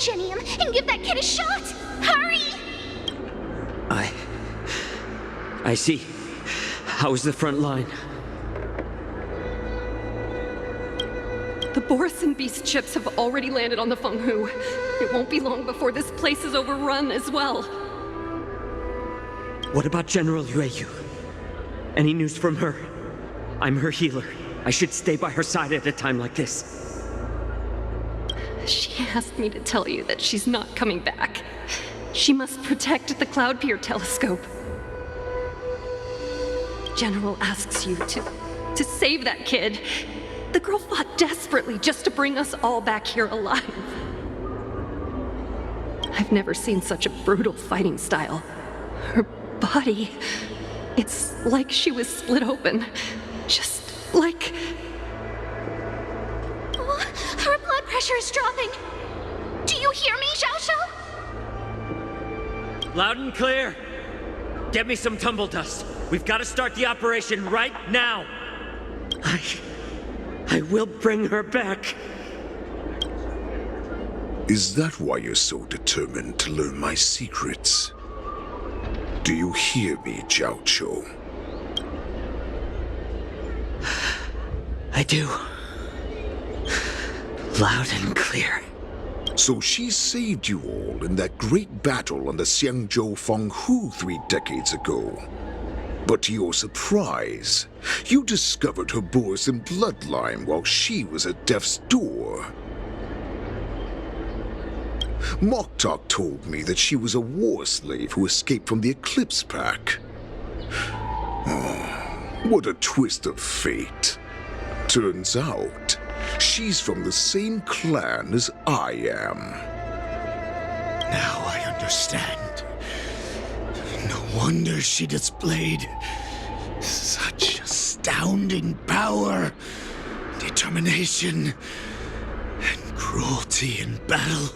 Jenny him and give that kid a shot! Hurry! I see. How's the front line? The Borisin beast ships have already landed on the Fenghu. It won't be long before this place is overrun as well. What about General Yueyu? Any news from her? I'm her healer. I should stay by her side at a time like this. She asked me to tell you that she's not coming back. She must protect the Cloud Pier telescope. General asks you to save that kid. The girl fought desperately just to bring us all back here alive. I've never seen such a brutal fighting style. Her body, it's like she was split open. Just like... Oh, her blood pressure is dropping. Do you hear me, Xiao? Loud and clear. Get me some tumble dust. We've got to start the operation right now. I will bring her back. Is that why you're so determined to learn my secrets? Do you hear me, Xiaoqiu? I do. Loud and clear. So she saved you all in that great battle on the Xianzhou Fenghu 3 decades ago. But to your surprise, you discovered her Borisin bloodline while she was at death's door. Moktok told me that she was a war slave who escaped from the Eclipse Pack. Oh, what a twist of fate. Turns out, she's from the same clan as I am. Now I understand. No wonder she displayed such astounding power, determination, and cruelty in battle.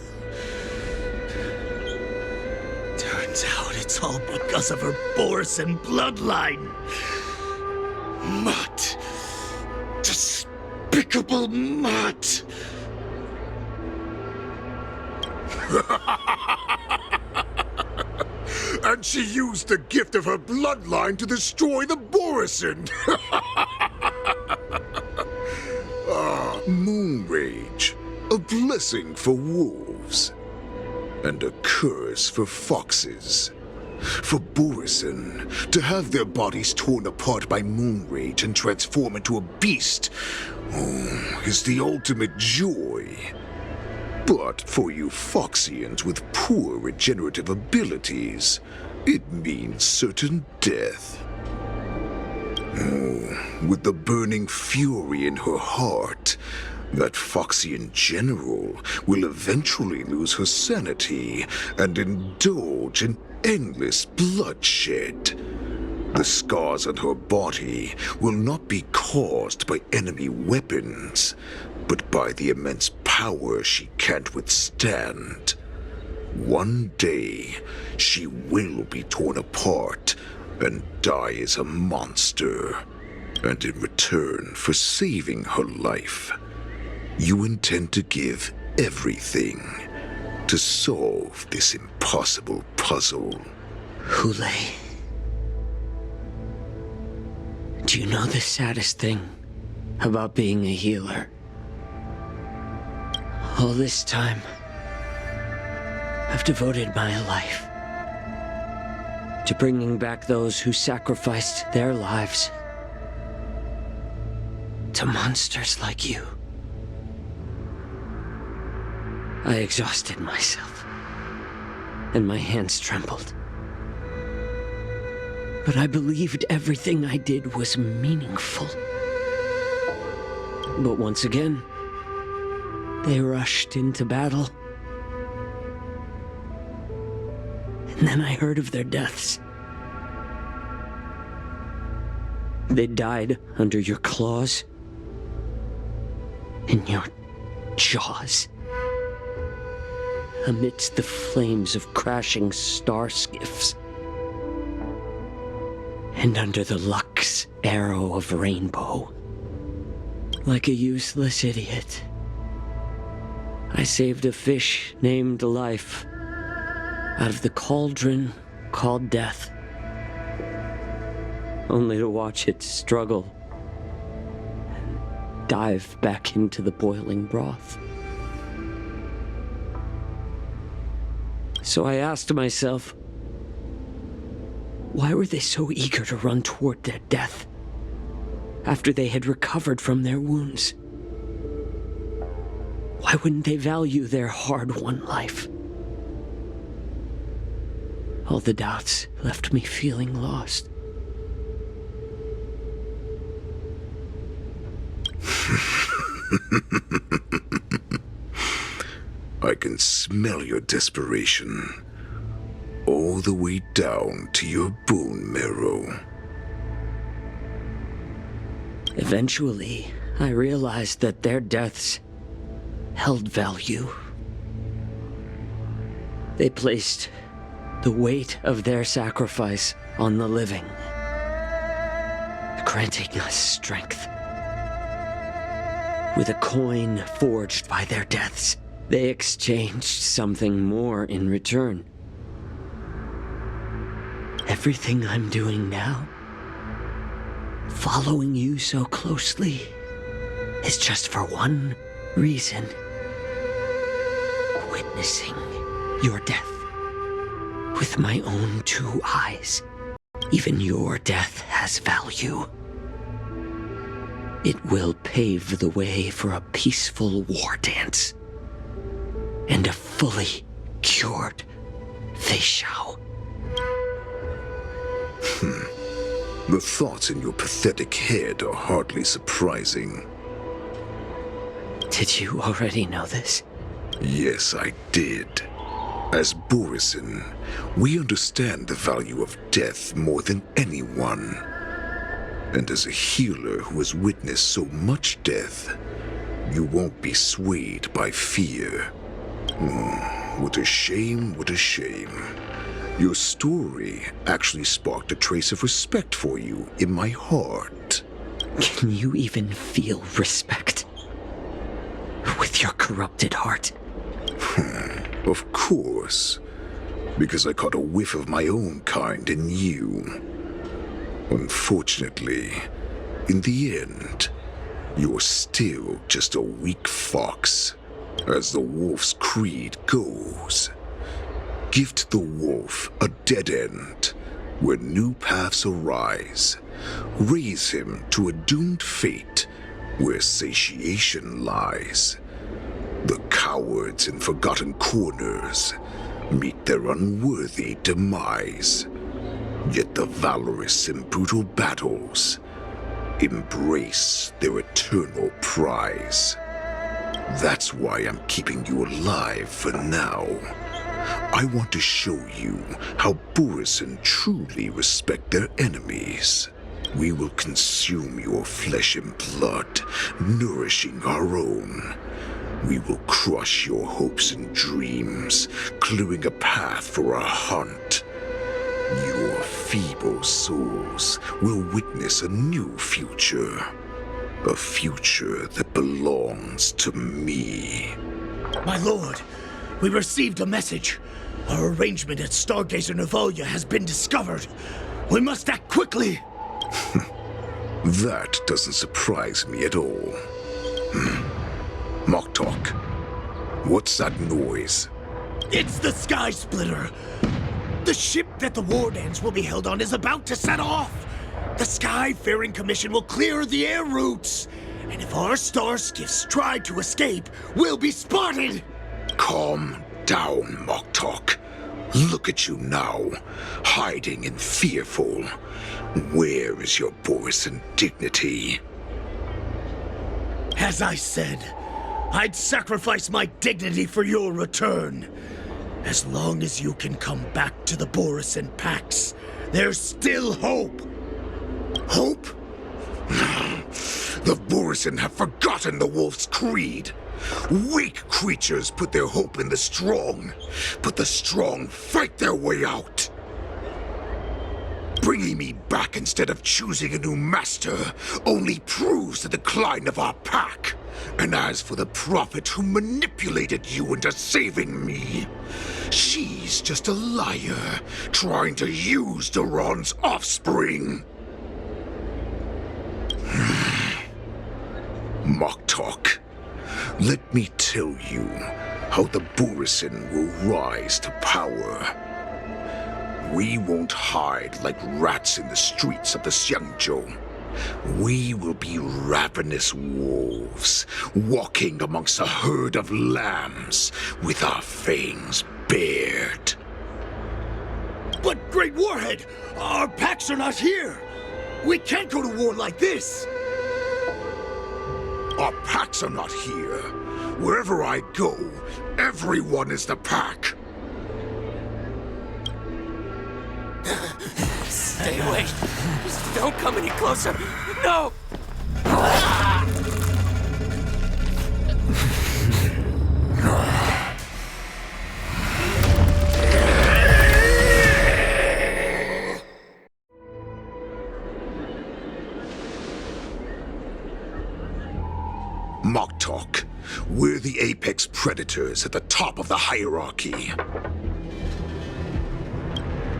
Turns out it's all because of her Borisin bloodline. Mutt. Despicable mutt. And she used the gift of her bloodline to destroy the Borisin! Moon Rage. A blessing for wolves. And a curse for foxes. For Borisin, to have their bodies torn apart by Moon Rage and transform into a beast, is the ultimate joy. But for you Foxians with poor regenerative abilities, it means certain death. With the burning fury in her heart, that Foxian general will eventually lose her sanity and indulge in endless bloodshed. The scars on her body will not be caused by enemy weapons, but by the immense power she can't withstand. One day, she will be torn apart and die as a monster. And in return for saving her life, you intend to give everything to solve this impossible puzzle. Hoolay. Do you know the saddest thing about being a healer? All this time, I've devoted my life to bringing back those who sacrificed their lives to monsters like you. I exhausted myself, and my hands trembled. But I believed everything I did was meaningful. But once again, they rushed into battle. And then I heard of their deaths. They died under your claws, in your jaws, amidst the flames of crashing star skiffs, and under the Lux arrow of rainbow. Like a useless idiot, I saved a fish named Life out of the cauldron called Death, only to watch it struggle and dive back into the boiling broth. So I asked myself, why were they so eager to run toward their death after they had recovered from their wounds? Why wouldn't they value their hard-won life? All the doubts left me feeling lost. I can smell your desperation, all the way down to your bone marrow. Eventually, I realized that their deaths held value. They placed the weight of their sacrifice on the living, granting us strength. With a coin forged by their deaths, they exchanged something more in return. Everything I'm doing now, following you so closely, is just for one reason. Witnessing your death with my own two eyes. Even your death has value. It will pave the way for a peaceful Wardance and a fully cured Xianzhou. The thoughts in your pathetic head are hardly surprising. Did you already know this? Yes, I did. As Borisin, we understand the value of death more than anyone. And as a healer who has witnessed so much death, you won't be swayed by fear. What a shame, what a shame. Your story actually sparked a trace of respect for you in my heart. Can you even feel respect with your corrupted heart? Of course, because I caught a whiff of my own kind in you. Unfortunately, in the end, you're still just a weak fox, as the wolf's creed goes. Gift the wolf a dead end, where new paths arise. Raise him to a doomed fate, where satiation lies. The cowards in forgotten corners meet their unworthy demise. Yet the valorous in brutal battles embrace their eternal prize. That's why I'm keeping you alive for now. I want to show you how Borisin truly respect their enemies. We will consume your flesh and blood, nourishing our own. We will crush your hopes and dreams, clearing a path for our hunt. Your feeble souls will witness a new future. A future that belongs to me. My lord, we received a message. Our arrangement at Stargazer Navalia has been discovered. We must act quickly. That doesn't surprise me at all. Moktok, what's that noise? It's the Skysplitter. The ship that the Wardance will be held on is about to set off. The Skyfaring Commission will clear the air routes. And if our star skiffs try to escape, we'll be spotted. Calm down, Moktok. Look at you now, hiding and fearful. Where is your Borisin dignity? As I said, I'd sacrifice my dignity for your return. As long as you can come back to the Borisin Pax, there's still hope. Hope? The Borisin have forgotten the wolf's creed. Weak creatures put their hope in the strong, but the strong fight their way out. Bringing me back instead of choosing a new master only proves the decline of our pack. And as for the prophet who manipulated you into saving me, she's just a liar trying to use Duran's offspring. Mock talk. Let me tell you how the Borisin will rise to power. We won't hide like rats in the streets of the Xianzhou. We will be ravenous wolves, walking amongst a herd of lambs with our fangs bared. But, Great Warhead, our packs are not here. We can't go to war like this. Our packs are not here. Wherever I go, everyone is the pack. Stay away. Just don't come any closer. No! Mock talk. We're the apex predators at the top of the hierarchy.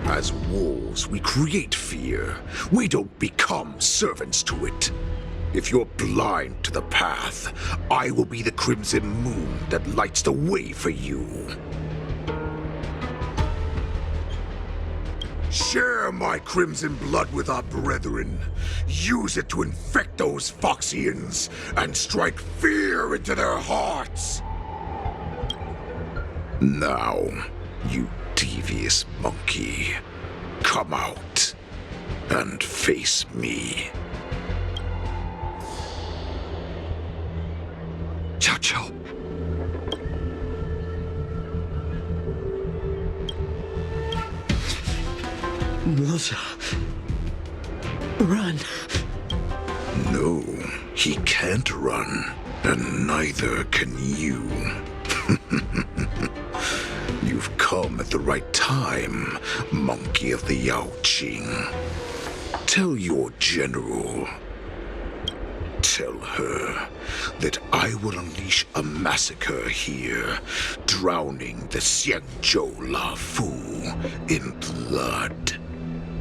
As wolves, we create fear. We don't become servants to it. If you're blind to the path, I will be the crimson moon that lights the way for you. Share my crimson blood with our brethren. Use it to infect those Foxians and strike fear into their hearts. Now, you devious monkey, come out and face me. Xianzhou. Milza. Run. No, he can't run, and neither can you. You've come at the right time, monkey of the Yaoqing. Tell your general. Tell her that I will unleash a massacre here, drowning the Xianzhou Luofu in blood.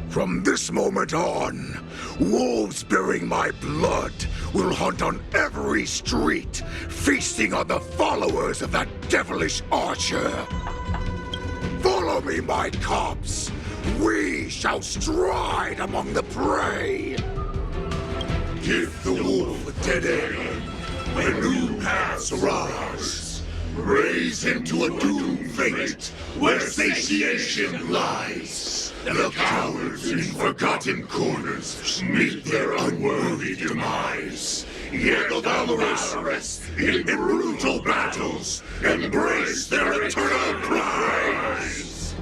From this moment on, wolves bearing my blood will hunt on every street, feasting on the followers of that devilish archer. Follow me, my cubs. We shall stride among the prey. Give the wolf a dead end when new paths arise. Raise him to a doomed fate where satiation lies. The cowards in forgotten corners meet their unworthy demise. Yet the valorous in brutal battles embrace their eternal prize.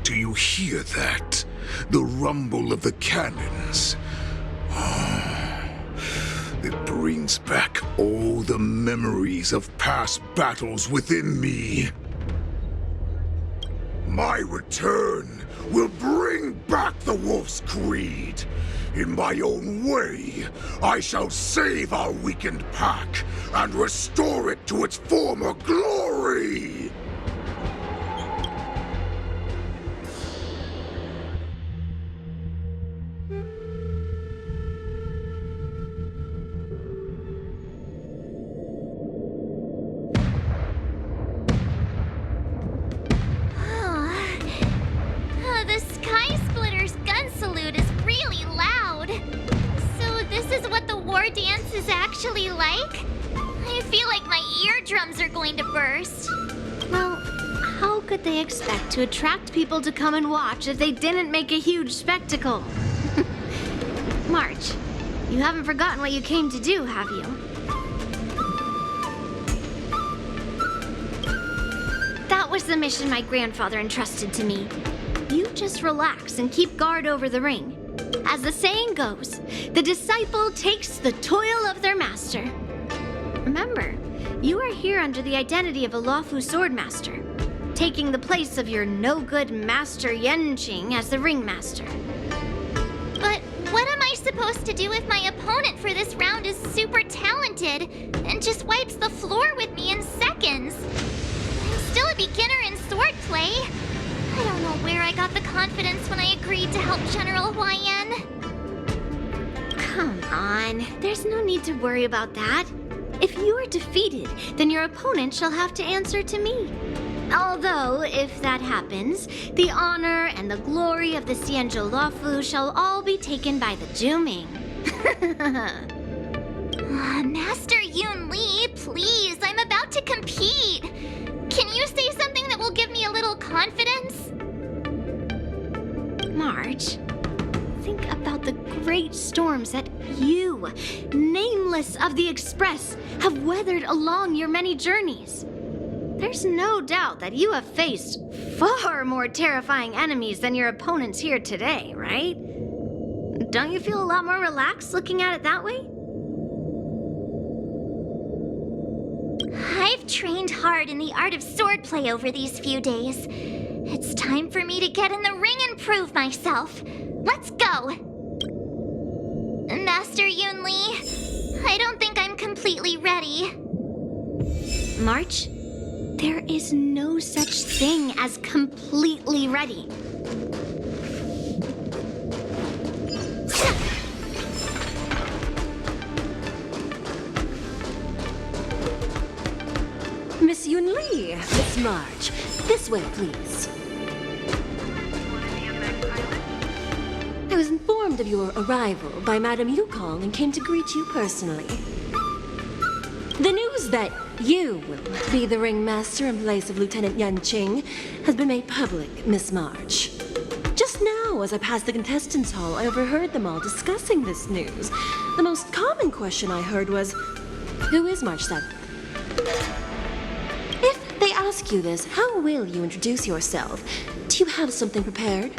Do you hear that? The rumble of the cannons. It brings back all the memories of past battles within me. My return will bring back the wolf's creed. In my own way, I shall save our weakened pack and restore it to its former glory. The Skysplitter's gun salute is really loud. So this is what the Wardance is actually like? I feel like my eardrums are going to burst. Well, how could they expect to attract people to come and watch if they didn't make a huge spectacle? March, you haven't forgotten what you came to do, have you? That was the mission my grandfather entrusted to me. You just relax and keep guard over the ring. As the saying goes, the disciple takes the toil of their master. Remember, you are here under the identity of a Luofu swordmaster. taking the place of your no-good master Yenqing as the ringmaster. But what am I supposed to do if my opponent for this round is super talented and just wipes the floor with me in seconds? I'm still a beginner in swordplay. I don't know where I got the confidence when I agreed to help General Huaiyan. Come on, there's no need to worry about that. If you're defeated, then your opponent shall have to answer to me. Although, if that happens, the honor and the glory of the Xianzhou Luofu shall all be taken by the Juming. Master Yunli, please, I'm about to compete. Can you say something that will give me a little confidence? March, think about the great storms that you, nameless of the Express, have weathered along your many journeys. There's no doubt that you have faced far more terrifying enemies than your opponents here today, right? Don't you feel a lot more relaxed looking at it that way? I've trained hard in the art of swordplay over these few days. It's time for me to get in the ring and prove myself. Let's go! Master Yunli, I don't think I'm completely ready. March, there is no such thing as completely ready. Miss Yunli, Miss March, this way, please. I was informed of your arrival by Madame Yukong and came to greet you personally. The news that you will be the ringmaster in place of Lieutenant Yenqing has been made public, Miss March. Just now, as I passed the contestants' hall, I overheard them all discussing this news. The most common question I heard was, who is March 7th? If they ask you this, how will you introduce yourself? Do you have something prepared?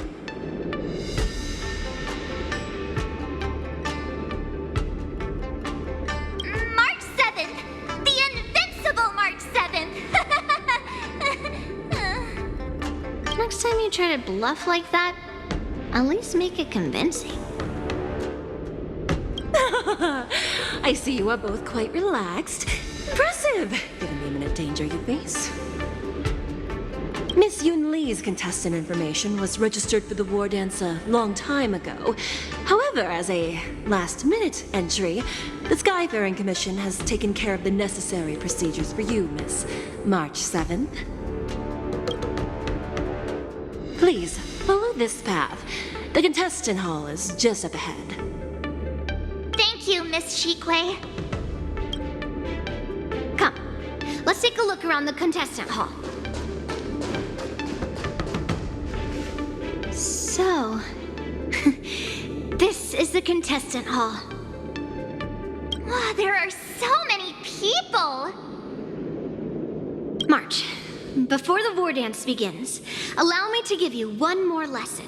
March 7th! The invincible March 7th! Next time you try to bluff like that, at least make it convincing. I see you are both quite relaxed. Impressive, given the imminent danger you face. Miss Yunli's contestant information was registered for the Wardance a long time ago. However, as a last-minute entry, the Skyfaring Commission has taken care of the necessary procedures for you, Miss March 7th. Please, follow this path. The contestant hall is just up ahead. Thank you, Miss Shikwe. Come, let's take a look around the contestant hall. So, this is the contestant hall. Wow, there are so many people! March, before the Wardance begins, allow me to give you one more lesson.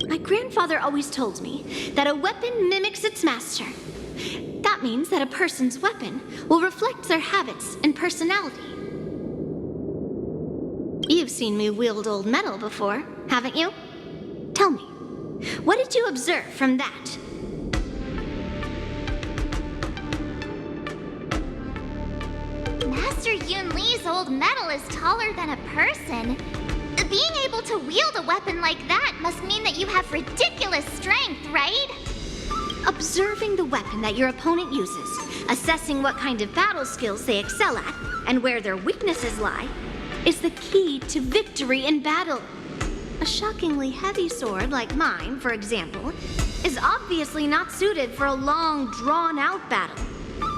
My grandfather always told me that a weapon mimics its master. That means that a person's weapon will reflect their habits and personality. You've seen me wield old metal before, haven't you? Tell me, what did you observe from that? Master Yunli's old metal is taller than a person. Being able to wield a weapon like that must mean that you have ridiculous strength, right? Observing the weapon that your opponent uses, assessing what kind of battle skills they excel at, and where their weaknesses lie, is the key to victory in battle. A shockingly heavy sword like mine, for example, is obviously not suited for a long, drawn-out battle.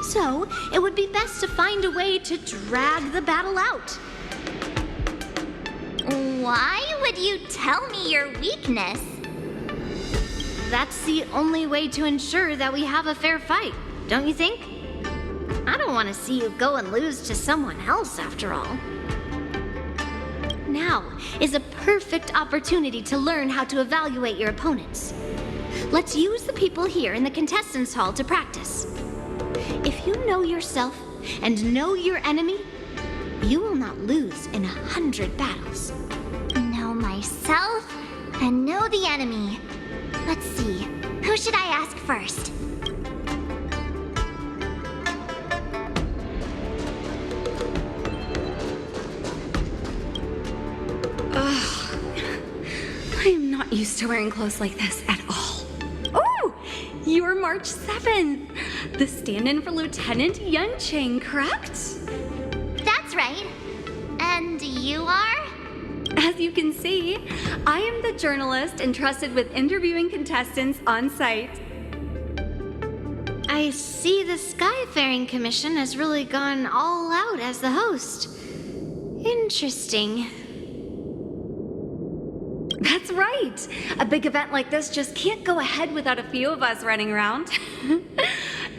So, it would be best to find a way to drag the battle out. Why would you tell me your weakness? That's the only way to ensure that we have a fair fight, don't you think? I don't want to see you go and lose to someone else, after all. Now is a perfect opportunity to learn how to evaluate your opponents. Let's use the people here in the contestants' hall to practice. If you know yourself and know your enemy, you will not lose in 100 battles. Know myself and know the enemy. Let's see, who should I ask first? I am not used to wearing clothes like this at all. Oh, you're March 7th, the stand-in for Lieutenant Yunqing, correct? That's right. And you are? As you can see, I am the journalist entrusted with interviewing contestants on site. I see the Skyfaring Commission has really gone all out as the host. Interesting. That's right. A big event like this just can't go ahead without a few of us running around.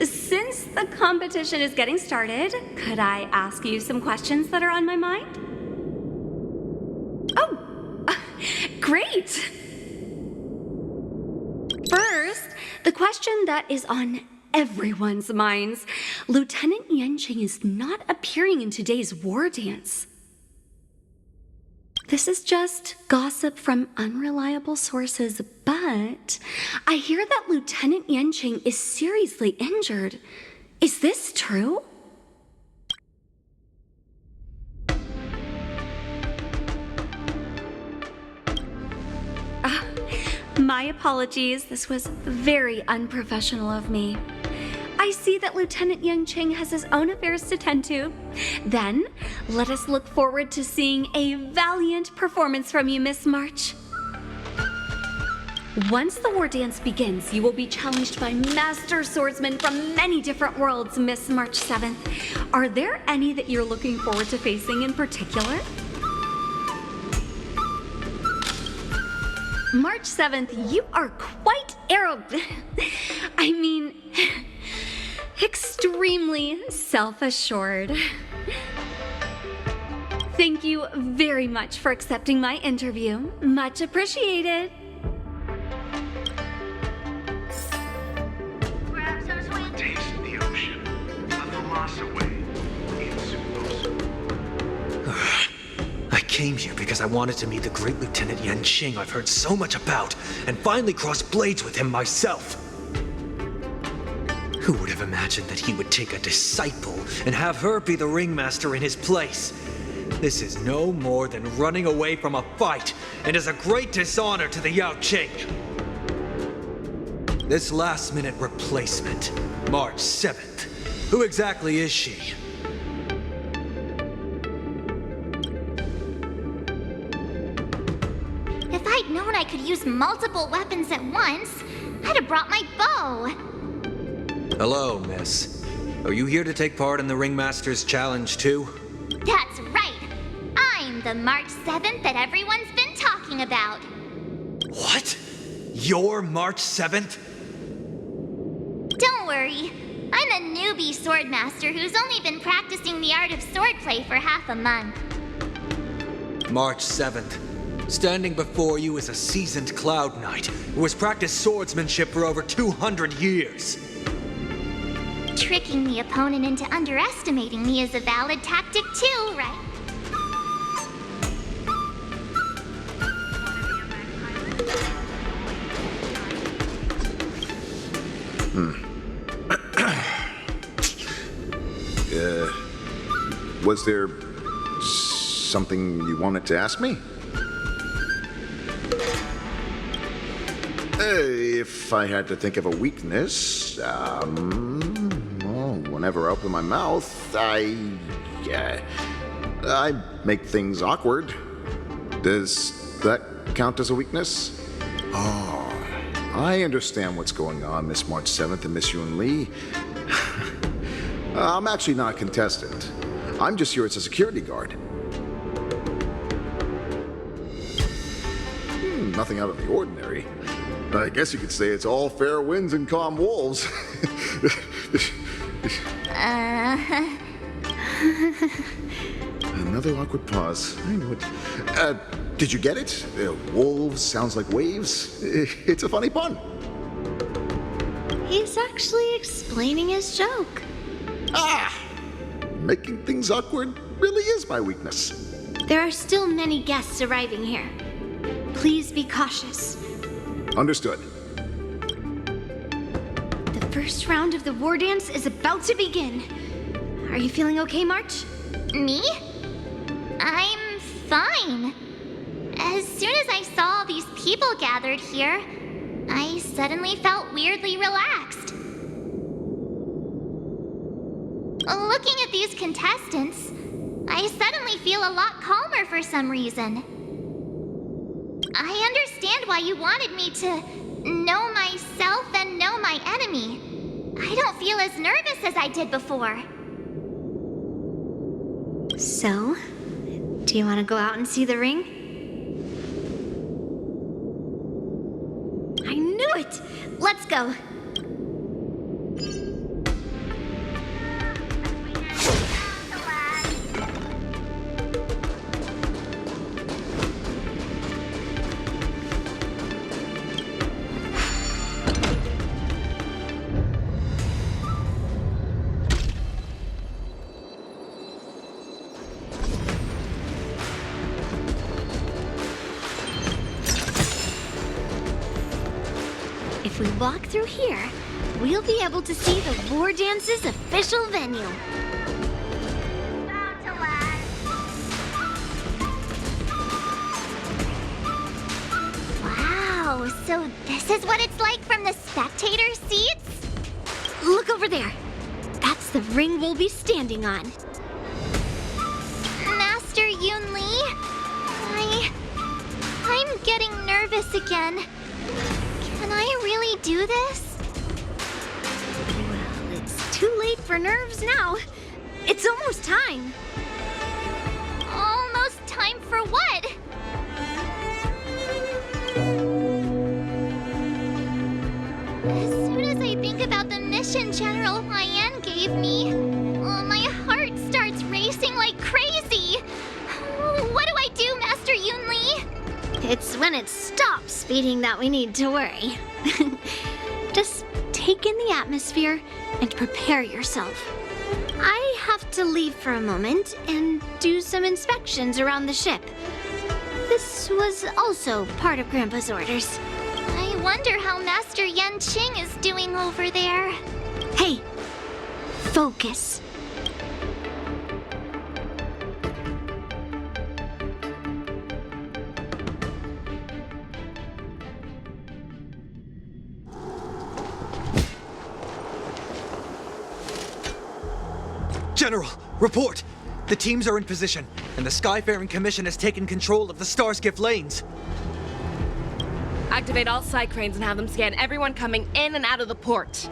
Since the competition is getting started, could I ask you some questions that are on my mind? Oh, great! First, the question that is on everyone's minds. Lieutenant Yunqing is not appearing in today's war dance. This is just gossip from unreliable sources, but I hear that Lieutenant Yunqing is seriously injured. Is this true? My apologies. This was very unprofessional of me. I see that Lieutenant Yunqing has his own affairs to tend to. Then, let us look forward to seeing a valiant performance from you, Miss March. Once the war dance begins, you will be challenged by master swordsmen from many different worlds, Miss March 7th. Are there any that you're looking forward to facing in particular? March 7th, you are quite extremely self-assured. Thank you very much for accepting my interview. Much appreciated. Taste the ocean. The philosophy. I came here because I wanted to meet the great Lieutenant Yunqing I've heard so much about, and finally cross blades with him myself. Who would have imagined that he would take a disciple and have her be the ringmaster in his place? This is no more than running away from a fight, and is a great dishonor to the Yao Qing. This last-minute replacement, March 7th. Who exactly is she? If I'd known I could use multiple weapons at once, I'd have brought my bow. Hello, miss. Are you here to take part in the Ringmaster's Challenge too? That's right. I'm the March 7th that everyone's been talking about. What? You're March 7th? Don't worry. I'm a newbie swordmaster who's only been practicing the art of swordplay for half a month. March 7th. Standing before you is a seasoned Cloud Knight who has practiced swordsmanship for over 200 years. Tricking the opponent into underestimating me is a valid tactic too, right? Was there something you wanted to ask me? If I had to think of a weakness, well, whenever I open my mouth, I make things awkward. Does that count as a weakness? Oh, I understand what's going on, Miss March 7th and Miss Yunli. I'm actually not a contestant. I'm just here as a security guard. Nothing out of the ordinary. I guess you could say it's all fair winds and calm wolves. Another awkward pause. I know it. Did you get it? Wolves sounds like waves. It's a funny pun. He's actually explaining his joke. Making things awkward? really is my weakness. There are still many guests arriving here. Please be cautious. Understood. The first round of the Wardance is about to begin. Are you feeling okay, March? Me? I'm fine. As soon as I saw all these people gathered here, I suddenly felt weirdly relaxed. Looking at these contestants, I suddenly feel a lot calmer for some reason. I understand why you wanted me to know myself and know my enemy. I don't feel as nervous as I did before. So, do you want to go out and see the ring? I knew it! Let's go! If we walk through here, we'll be able to see the Wardance's official venue. Wow, so this is what it's like from the spectator seats? Look over there. That's the ring we'll be standing on. Master Yunli, I'm getting nervous again. Can I really do this? Well, it's too late for nerves now. It's almost time. Almost time for what? As soon as I think about the mission General Huayan gave me, my heart starts racing like crazy. What do I do, Master Yunli? It's when it stops beating that we need to worry. Just take in the atmosphere and prepare yourself. I have to leave for a moment and do some inspections around the ship. This was also part of Grandpa's orders. I wonder how Master Yanqing is doing over there. Hey, focus. General, report! The teams are in position, and the Skyfaring Commission has taken control of the Starskiff lanes. Activate all side cranes and have them scan everyone coming in and out of the port.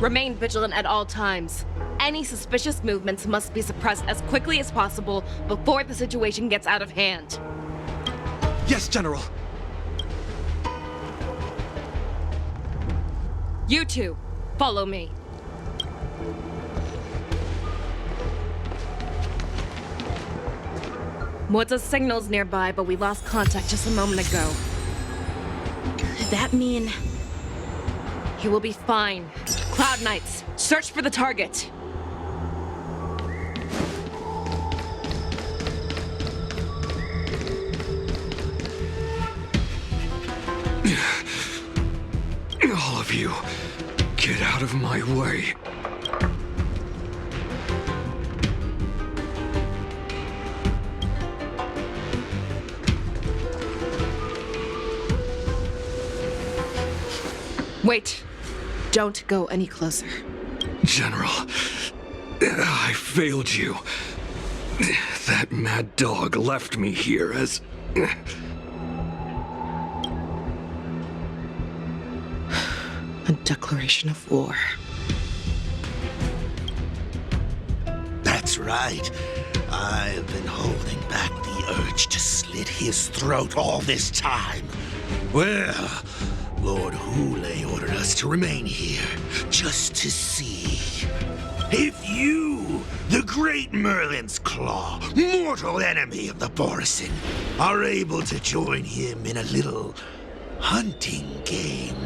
Remain vigilant at all times. Any suspicious movements must be suppressed as quickly as possible before the situation gets out of hand. Yes, General. You two, follow me. Moza's signal's nearby, but we lost contact just a moment ago. Could that mean... He will be fine. Cloud Knights, search for the target. All of you, get out of my way. Wait. Don't go any closer. General, I failed you. That mad dog left me here as... A declaration of war. That's right. I've been holding back the urge to slit his throat all this time. Well, Lord Hoolay ordered us to remain here, just to see if you, the great Merlin's Claw, mortal enemy of the Borisin, are able to join him in a little hunting game.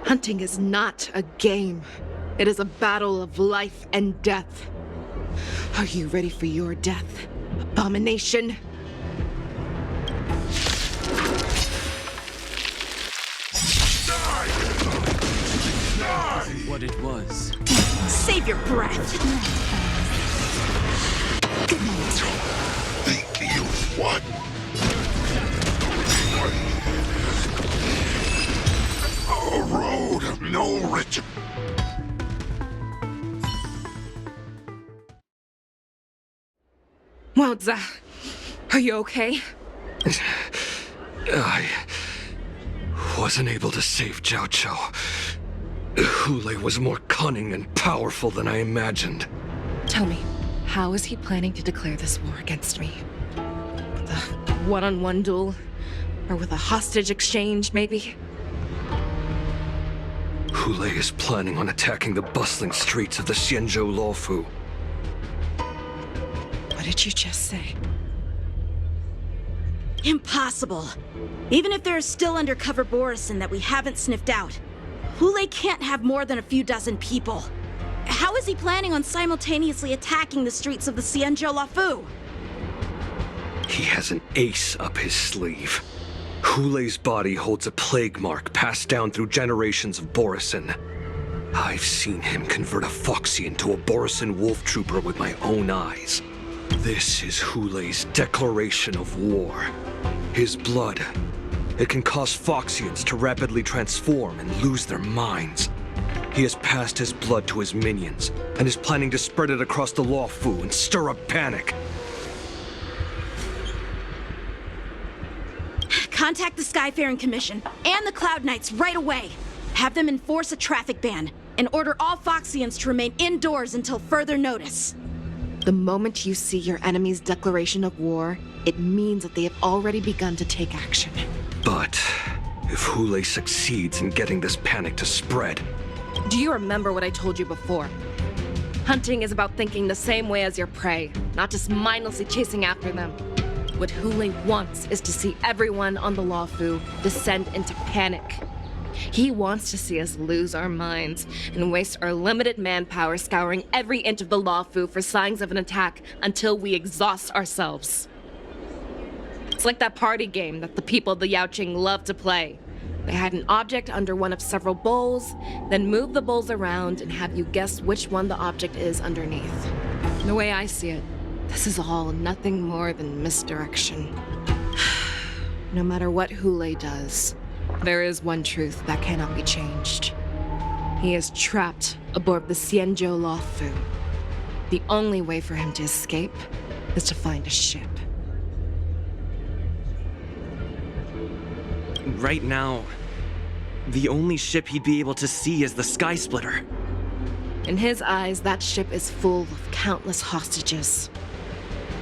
Hunting is not a game. It is a battle of life and death. Are you ready for your death, abomination? What it was. Save your breath. Think you won? A road of no return. Wowza, are you okay? I wasn't able to save Xianzhou. Hoolay was more cunning and powerful than I imagined. Tell me, how is he planning to declare this war against me? With a one-on-one duel? Or with a hostage exchange, maybe? Hoolay is planning on attacking the bustling streets of the Xianzhou Luofu. What did you just say? Impossible. Even if there is still undercover Borisin that we haven't sniffed out, Hoolay can't have more than a few dozen people. How is he planning on simultaneously attacking the streets of the Xianzhou Luofu? He has an ace up his sleeve. Hoolay's body holds a plague mark passed down through generations of Borisin. I've seen him convert a Foxy into a Borisin Wolftrooper with my own eyes. This is Hoolay's declaration of war. His blood. It can cause Foxians to rapidly transform and lose their minds. He has passed his blood to his minions, and is planning to spread it across the Luofu and stir up panic. Contact the Skyfaring Commission and the Cloud Knights right away. Have them enforce a traffic ban and order all Foxians to remain indoors until further notice. The moment you see your enemy's declaration of war, it means that they have already begun to take action. But if Hoolay succeeds in getting this panic to spread... Do you remember what I told you before? Hunting is about thinking the same way as your prey, not just mindlessly chasing after them. What Hoolay wants is to see everyone on the Luofu descend into panic. He wants to see us lose our minds and waste our limited manpower scouring every inch of the Luofu for signs of an attack until we exhaust ourselves. It's like that party game that the people of the Yaoqing love to play. They hide an object under one of several bowls, then move the bowls around and have you guess which one the object is underneath. The way I see it, this is all nothing more than misdirection. No matter what Hoolay does, there is one truth that cannot be changed. He is trapped aboard the Xianzhou Luofu. The only way for him to escape is to find a ship. Right now, the only ship he'd be able to see is the Skysplitter. In his eyes, that ship is full of countless hostages.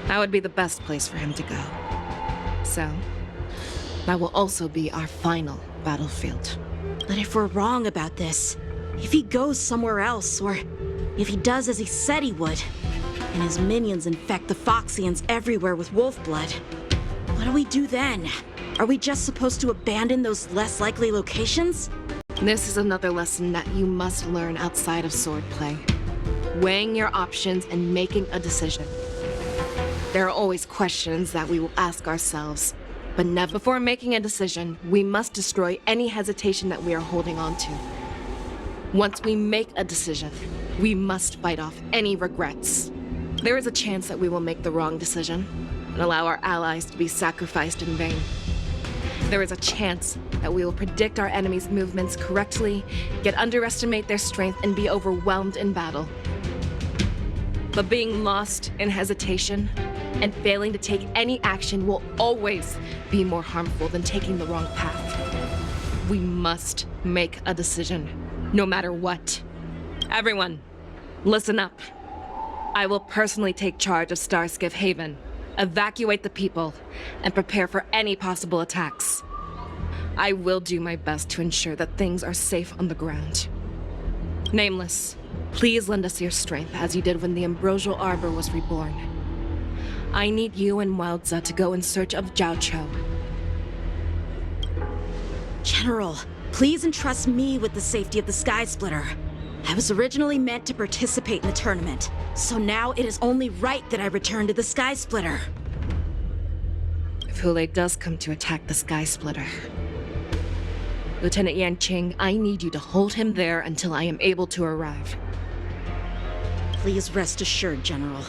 That would be the best place for him to go. So, that will also be our final battlefield. But if we're wrong about this, if he goes somewhere else, or if he does as he said he would, and his minions infect the Foxians everywhere with wolf blood, what do we do then? Are we just supposed to abandon those less likely locations? This is another lesson that you must learn outside of swordplay. Weighing your options and making a decision. There are always questions that we will ask ourselves, but never before making a decision, we must destroy any hesitation that we are holding on to. Once we make a decision, we must fight off any regrets. There is a chance that we will make the wrong decision and allow our allies to be sacrificed in vain. There is a chance that we will predict our enemy's movements correctly, yet underestimate their strength and be overwhelmed in battle. But being lost in hesitation and failing to take any action will always be more harmful than taking the wrong path. We must make a decision, no matter what. Everyone, listen up. I will personally take charge of Starskiff Haven, evacuate the people, and prepare for any possible attacks. I will do my best to ensure that things are safe on the ground. Nameless, please lend us your strength as you did when the Ambrosial Arbor was reborn. I need you and Wildza to go in search of Xianzhou. General, please entrust me with the safety of the Skysplitter. I was originally meant to participate in the tournament, so now it is only right that I return to the Skysplitter. If Hoolay does come to attack the Skysplitter, Lieutenant Yanqing, I need you to hold him there until I am able to arrive. Please rest assured, General.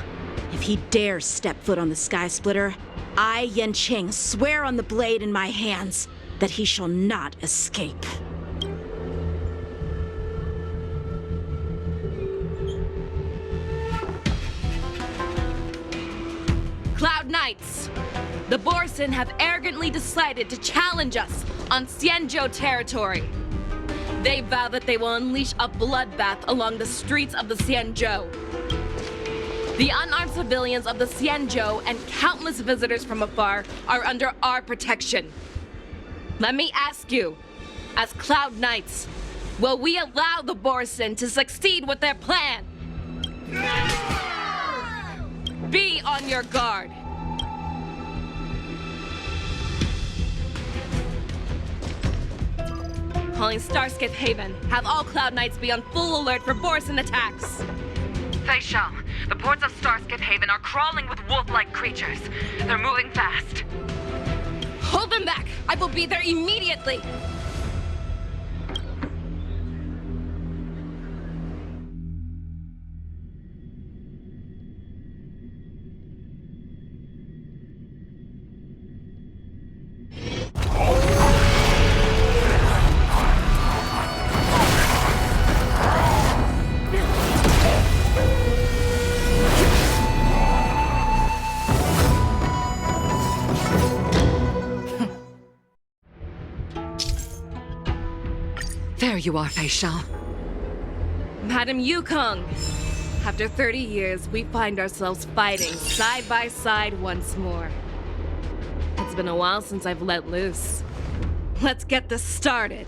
If he dares step foot on the Skysplitter, I, Yanqing, swear on the blade in my hands that he shall not escape. Cloud Knights! The Borisin have arrogantly decided to challenge us on Xianzhou territory. They vow that they will unleash a bloodbath along the streets of the Xianzhou. The unarmed civilians of the Xianzhou and countless visitors from afar are under our protection. Let me ask you, as Cloud Knights, will we allow the Borisin to succeed with their plan? Be on your guard. Calling Starskip Haven. Have all Cloud Knights be on full alert for Borisin attacks. Faishal, the ports of Starskip Haven are crawling with wolf-like creatures. They're moving fast. Hold them back! I will be there immediately! There you are, Faishal. Madam Yukong! After 30 years, we find ourselves fighting side by side once more. It's been a while since I've let loose. Let's get this started.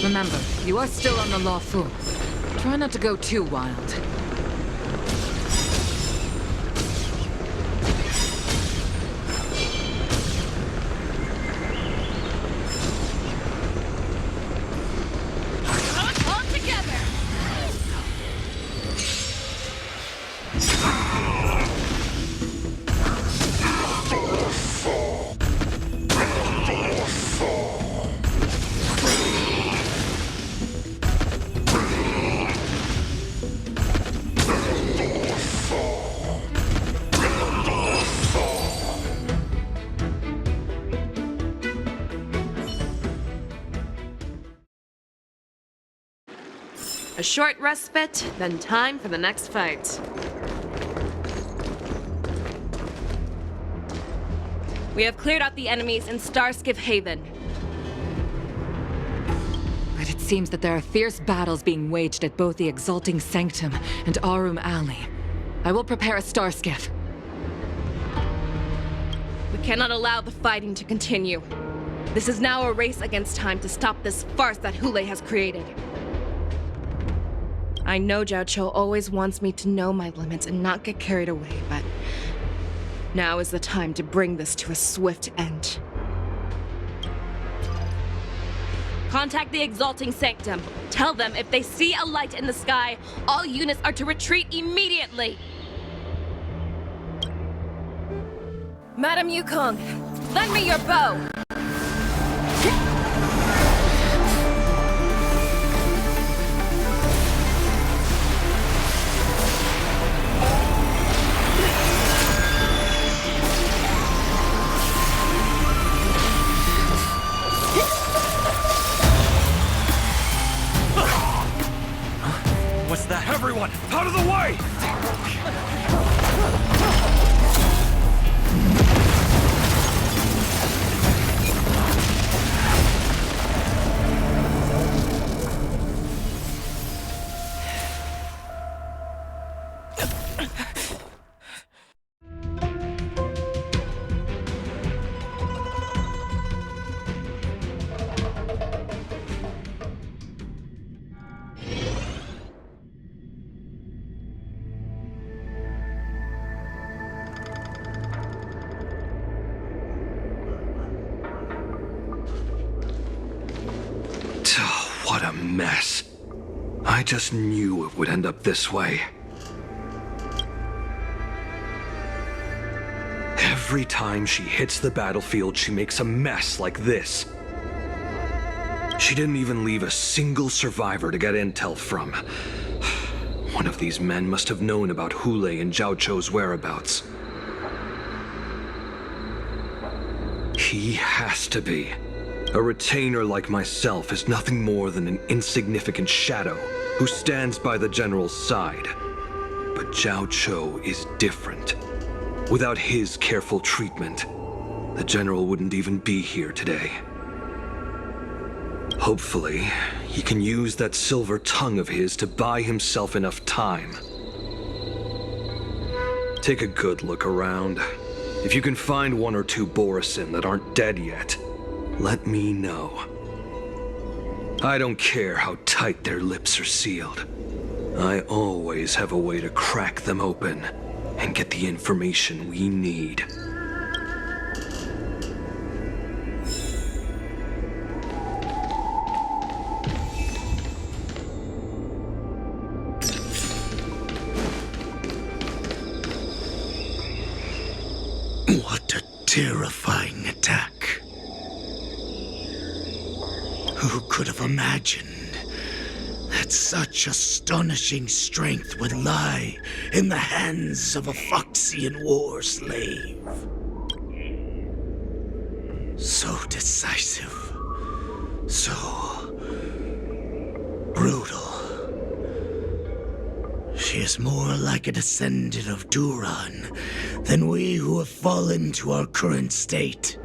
Remember, you are still on the Luofu. Try not to go too wild. A short respite, then time for the next fight. We have cleared out the enemies in Starskip Haven. But it seems that there are fierce battles being waged at both the Exalting Sanctum and Arum Alley. I will prepare a Starskiff. We cannot allow the fighting to continue. This is now a race against time to stop this farce that Hoolay has created. I know Zhao Cho always wants me to know my limits and not get carried away, but now is the time to bring this to a swift end. Contact the Exalting Sanctum. Tell them if they see a light in the sky, all units are to retreat immediately. Madam Yukong, lend me your bow. What's that? Everyone, out of the way! What a mess. I just knew it would end up this way. Every time she hits the battlefield, she makes a mess like this. She didn't even leave a single survivor to get intel from. One of these men must have known about Hoolay and Xianzhou's whereabouts. He has to be. A retainer like myself is nothing more than an insignificant shadow who stands by the general's side. But Xianzhou is different. Without his careful treatment, the general wouldn't even be here today. Hopefully, he can use that silver tongue of his to buy himself enough time. Take a good look around. If you can find one or two Borisin that aren't dead yet, let me know. I don't care how tight their lips are sealed. I always have a way to crack them open and get the information we need. What a terrifying attack. Who could have imagined that such astonishing strength would lie in the hands of a Foxian war slave? So decisive, so brutal. She is more like a descendant of Duran than we who have fallen to our current state.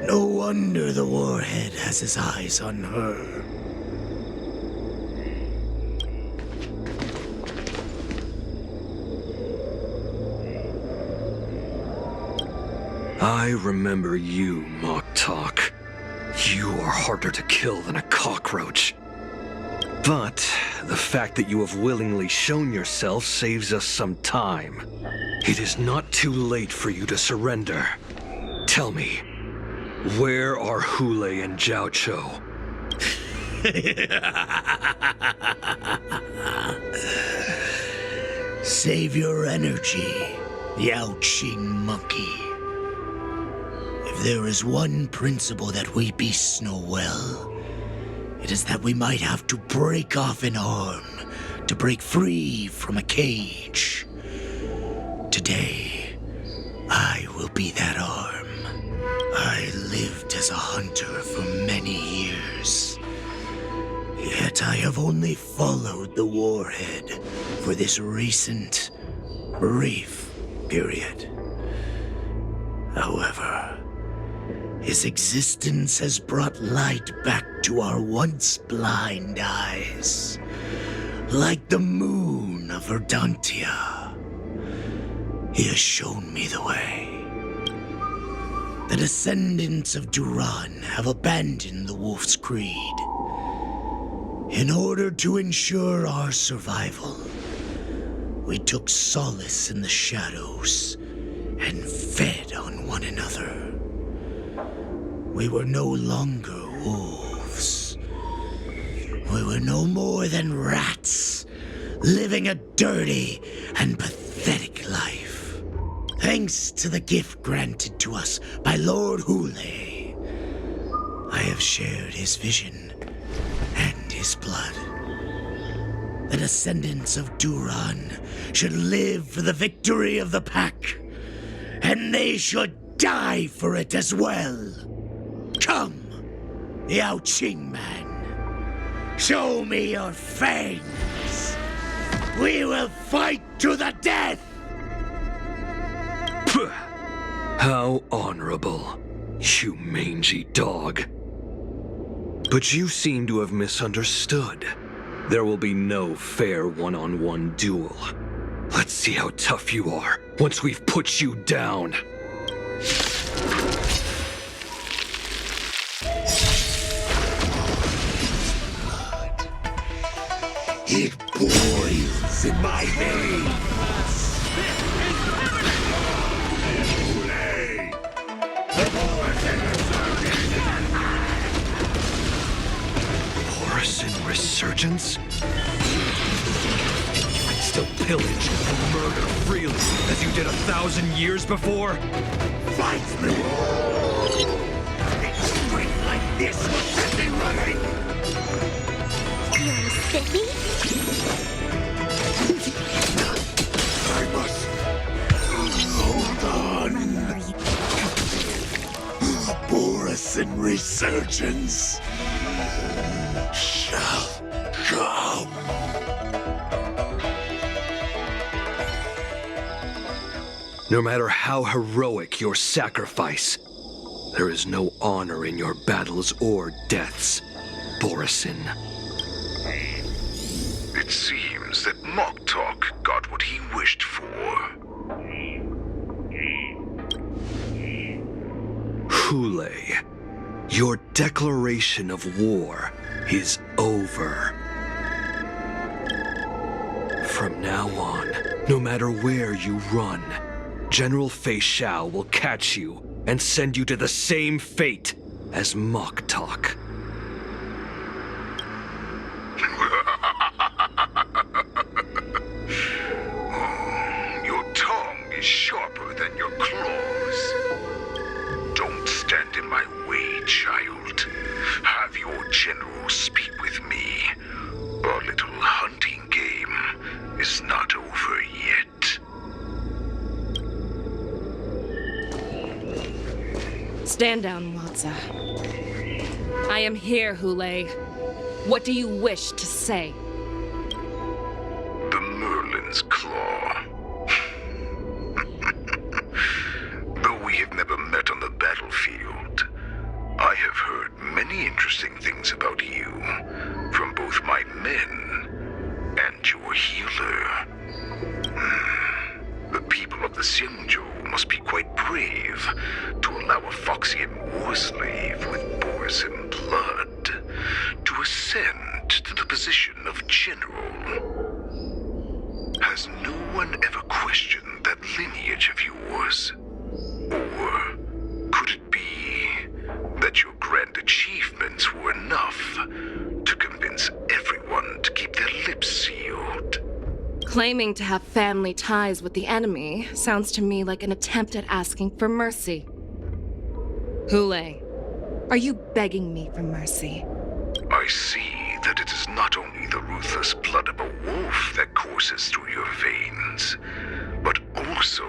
No wonder the warhead has his eyes on her. I remember you, Mock Talk. You are harder to kill than a cockroach. But the fact that you have willingly shown yourself saves us some time. It is not too late for you to surrender. Tell me, where are Hoolay and Xianzhou? Save your energy, Yaoqing monkey. If there is one principle that we beasts know well, it is that we might have to break off an arm to break free from a cage. Today, I will be that arm. I lived as a hunter for many years, yet I have only followed the warhead for this recent, brief period. However, his existence has brought light back to our once blind eyes, like the moon of Verdantia. He has shown me the way. The descendants of Duran have abandoned the Wolf's Creed. In order to ensure our survival, we took solace in the shadows and fed on one another. We were no longer wolves. We were no more than rats, living a dirty and pathetic life. Thanks to the gift granted to us by Lord Hoolay, I have shared his vision and his blood. The descendants of Duran should live for the victory of the pack, and they should die for it as well. Come, Yaoqing man. Show me your fangs. We will fight to the death! How honorable, you mangy dog. But you seem to have misunderstood. There will be no fair one-on-one duel. Let's see how tough you are once we've put you down. It boils in my veins. Hoolay! Borisin resurgence? You can still pillage and murder freely, as you did 1,000 years before? Fight me! It's strength like this will set me running! Feeling spiffy? I must hold on. Borisin resurgence shall come. No matter how heroic your sacrifice, there is no honor in your battles or deaths, Borisin. It seems that Moktok got what he wished for. Hoolay, your declaration of war is over. From now on, no matter where you run, General Fei Xiao will catch you and send you to the same fate as Moktok. Your tongue is sharper than your claws. Don't stand in my way, child. Have your general speak with me. Our little hunting game is not over yet. Stand down, Watsa. I am here, Hoolay. What do you wish to say? The Merlin's Claw. Though we have never met on the battlefield, I have heard many interesting things about you from both my men and your healer. The people of the Xianzhou must be quite brave to allow a Foxian war slave with Borisin blood to ascend to the position of general. Has no one ever questioned that lineage of yours? Or could it be that your grand achievements were enough to convince everyone to keep their lips sealed? Claiming to have family ties with the enemy sounds to me like an attempt at asking for mercy. Hoolay, are you begging me for mercy? I see that it is not only the ruthless blood of a wolf that courses through your veins, but also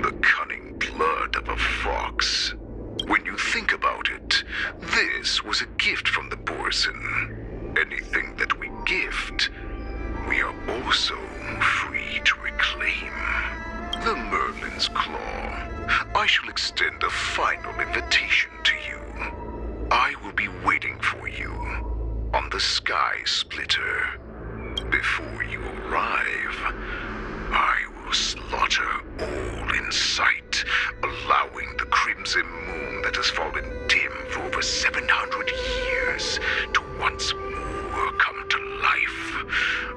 the cunning blood of a fox. When you think about it, this was a gift from the Borisin. Anything that we gift, we are also free to reclaim. The Merlin's Claw. I shall extend a final invitation to you. I will be waiting for you on the Skysplitter. Before you arrive, I will slaughter all in sight, allowing the crimson moon that has fallen dim for over 700 years to once more come to life.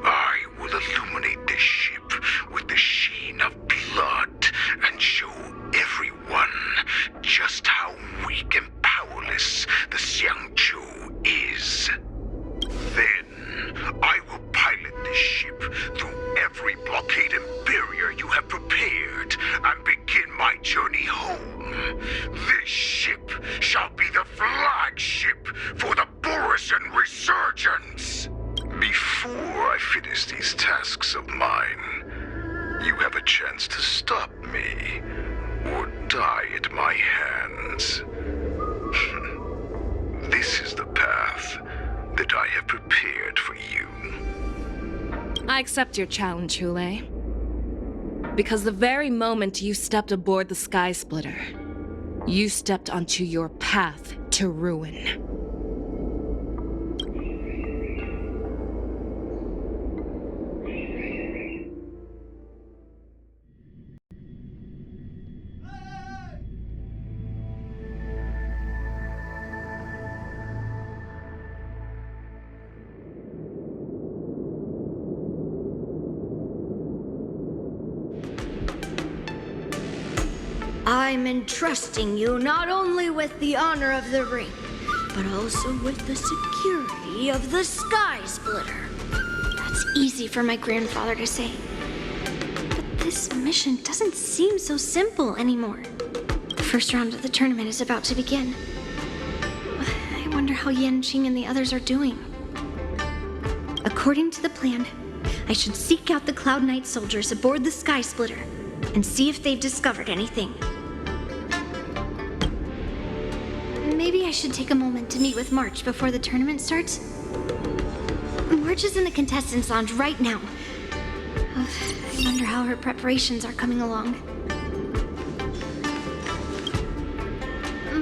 I will illuminate this ship with the sheen of blood and show everyone just how weak and powerless the Xianzhou is. Then, I will pilot this ship through every blockade and barrier you have prepared and begin my journey home. This ship shall be the flagship for the Borisin Resurgence. Before I finish these tasks of mine, you have a chance to stop me or die at my hands. This is the path that I have prepared for you. I accept your challenge, Hoolay. Because the very moment you stepped aboard the Skysplitter, you stepped onto your path to ruin. I'm entrusting you not only with the honor of the ring, but also with the security of the Skysplitter. That's easy for my grandfather to say. But this mission doesn't seem so simple anymore. The first round of the tournament is about to begin. I wonder how Yanqing and the others are doing. According to the plan, I should seek out the Cloud Knight soldiers aboard the Skysplitter and see if they've discovered anything. Maybe I should take a moment to meet with March before the tournament starts. March is in the contestants' lounge right now. I wonder how her preparations are coming along.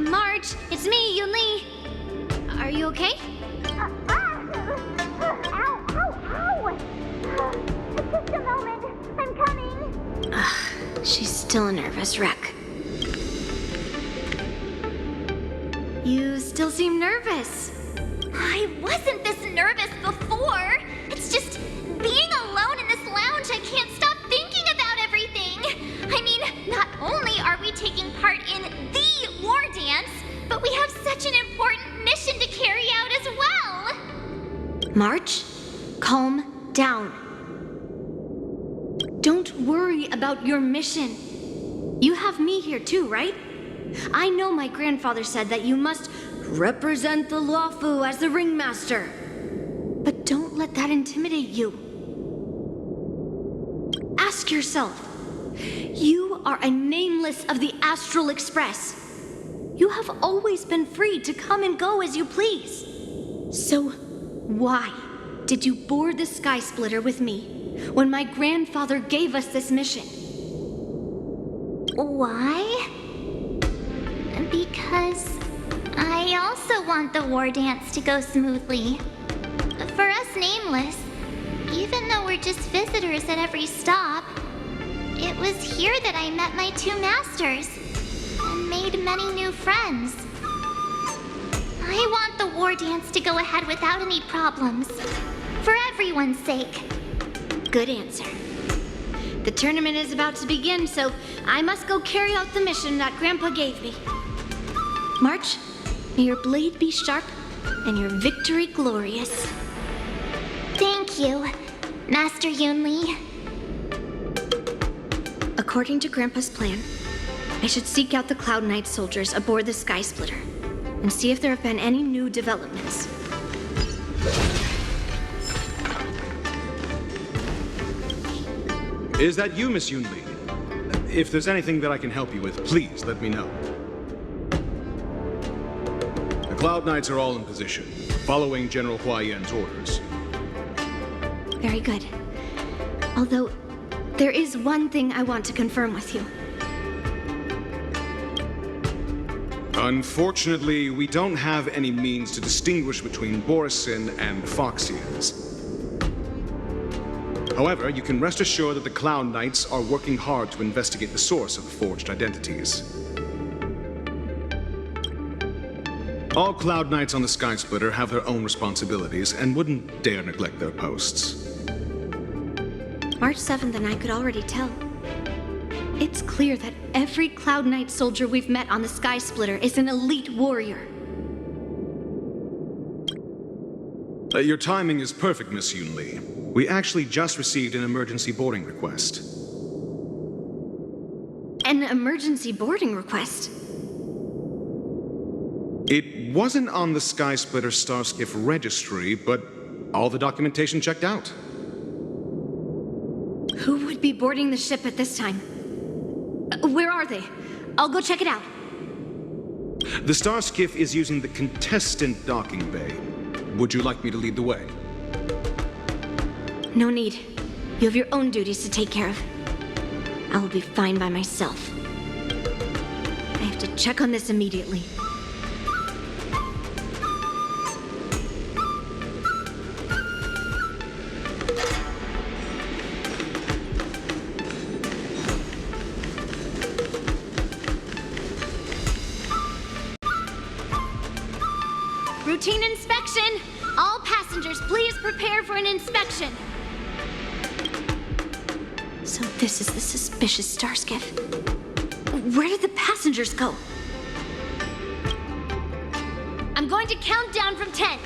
March, it's me, Yunli. Are you okay? Ow! Just a moment. I'm coming. She's still a nervous wreck. You still seem nervous. I wasn't this nervous before. It's just being alone in this lounge, I can't stop thinking about everything. I mean, not only are we taking part in the Wardance, but we have such an important mission to carry out as well. March, calm down. Don't worry about your mission. You have me here too, right? I know my grandfather said that you must represent the Luofu as the ringmaster. But don't let that intimidate you. Ask yourself, you are a nameless of the Astral Express. You have always been free to come and go as you please. So why did you board the Skysplitter with me when my grandfather gave us this mission? Why? Because I also want the Wardance to go smoothly. For us nameless, even though we're just visitors at every stop, it was here that I met my two masters and made many new friends. I want the Wardance to go ahead without any problems, for everyone's sake. Good answer. The tournament is about to begin, so I must go carry out the mission that Grandpa gave me. March, may your blade be sharp and your victory glorious. Thank you, Master Yunli. According to Grandpa's plan, I should seek out the Cloud Knight soldiers aboard the Skysplitter and see if there have been any new developments. Is that you, Miss Yunli? If there's anything that I can help you with, please let me know. The Cloud Knights are all in position, following General Hua Yan's orders. Very good. Although, there is one thing I want to confirm with you. Unfortunately, we don't have any means to distinguish between Borisin and Foxians. However, you can rest assured that the Cloud Knights are working hard to investigate the source of the forged identities. All Cloud Knights on the Skysplitter have their own responsibilities and wouldn't dare neglect their posts. March 7th and I could already tell. It's clear that every Cloud Knight soldier we've met on the Skysplitter is an elite warrior. Your timing is perfect, Miss Yunli. We actually just received an emergency boarding request. An emergency boarding request? It wasn't on the Skysplitter Starskiff registry, but all the documentation checked out. Who would be boarding the ship at this time? Where are they? I'll go check it out. The Starskiff is using the contestant docking bay. Would you like me to lead the way? No need. You have your own duties to take care of. I will be fine by myself. I have to check on this immediately. Routine inspection! All passengers, please prepare for an inspection. So this is the suspicious Starskiff. Where did the passengers go? I'm going to count down from 10.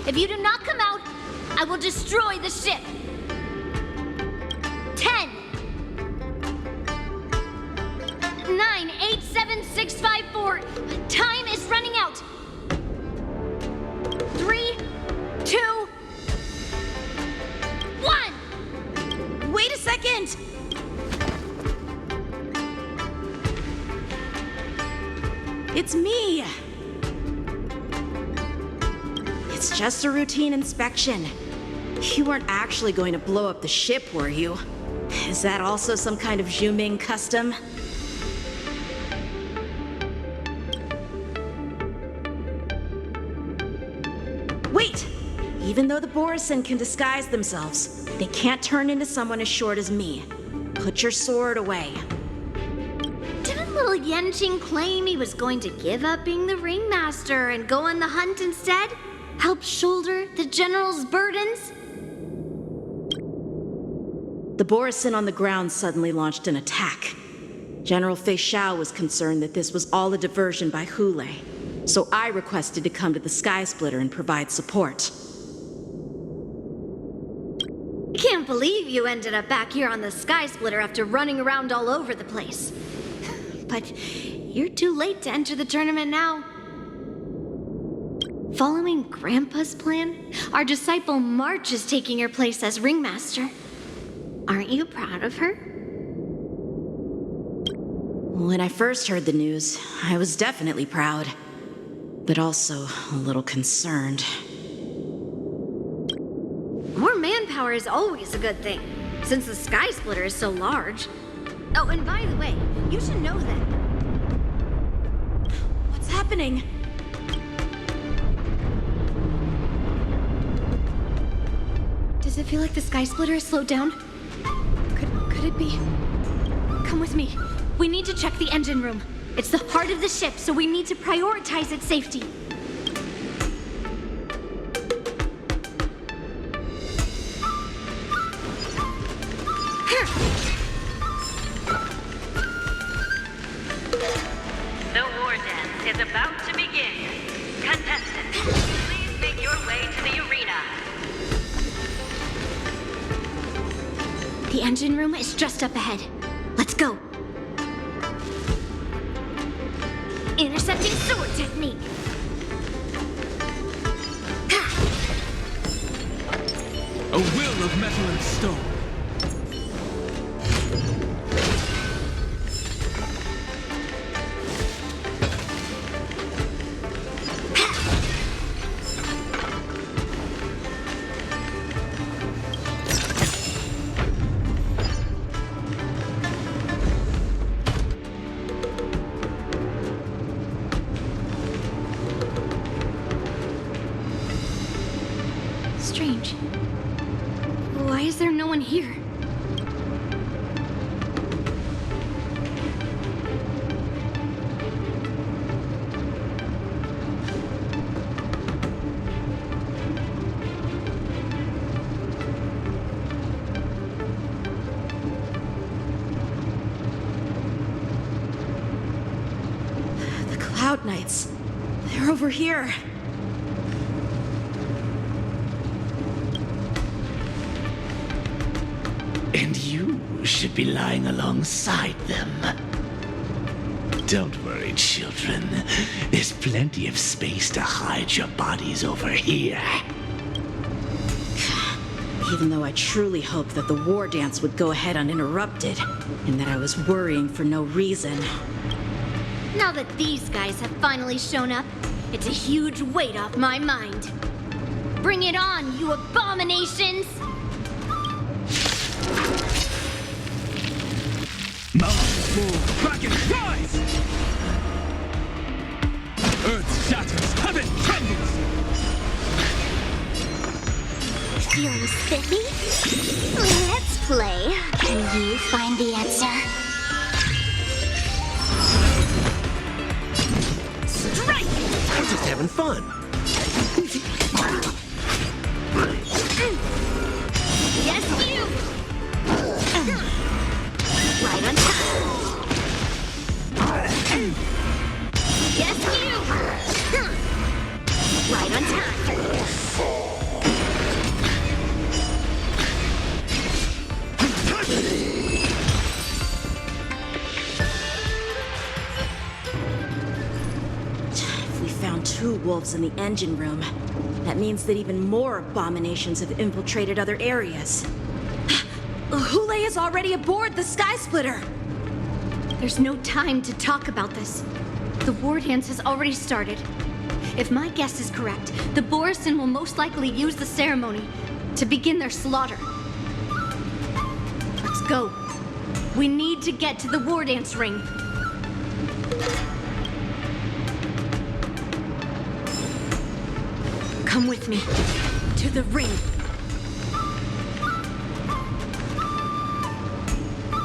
If you do not come out, I will destroy the ship. 10, 9, 8, 7, 6, 5, 4. Time is running out. 3, 2, 1. Wait a second! It's me! It's just a routine inspection. You weren't actually going to blow up the ship, were you? Is that also some kind of Zhuming custom? Wait! Even though the Borisin can disguise themselves, they can't turn into someone as short as me. Put your sword away. Didn't little Yanqing claim he was going to give up being the ringmaster and go on the hunt instead? Help shoulder the general's burdens? The Borisin on the ground suddenly launched an attack. General Fei Xiao was concerned that this was all a diversion by Hoolay, so I requested to come to the Skysplitter and provide support. Can't believe you ended up back here on the Skysplitter after running around all over the place. But you're too late to enter the tournament now. Following Grandpa's plan, our disciple March is taking your place as ringmaster. Aren't you proud of her? When I first heard the news, I was definitely proud, but also a little concerned. More manpower is always a good thing, since the Skysplitter is so large. Oh, and by the way, you should know that... What's happening? Does it feel like the Skysplitter is slowed down? Could it be? Come with me. We need to check the engine room. It's the heart of the ship, so we need to prioritize its safety. The Wardance is about to begin. Contestants, please make your way to the arena. The engine room is just up ahead. Let's go. Intercepting sword technique. A will of metal and stone. Strange. Why is there no one here? The Cloud Knights. They're over here. And you should be lying alongside them. Don't worry, children. There's plenty of space to hide your bodies over here. Even though I truly hoped that the Wardance would go ahead uninterrupted, and that I was worrying for no reason. Now that these guys have finally shown up, it's a huge weight off my mind. Bring it on, you abominations! Mountains move, dragons rise! Earth shatters, heaven trembles! Feeling spiffy? Let's play. Can you find the answer? Strike! I'm just having fun. Yes, you! Right on time. Yes, you! Right on time. If we found 2 wolves in the engine room, that means that even more abominations have infiltrated other areas. Hoolay is already aboard the Skysplitter! There's no time to talk about this. The Wardance has already started. If my guess is correct, the Borisin will most likely use the ceremony to begin their slaughter. Let's go. We need to get to the Wardance ring. Come with me. To the ring.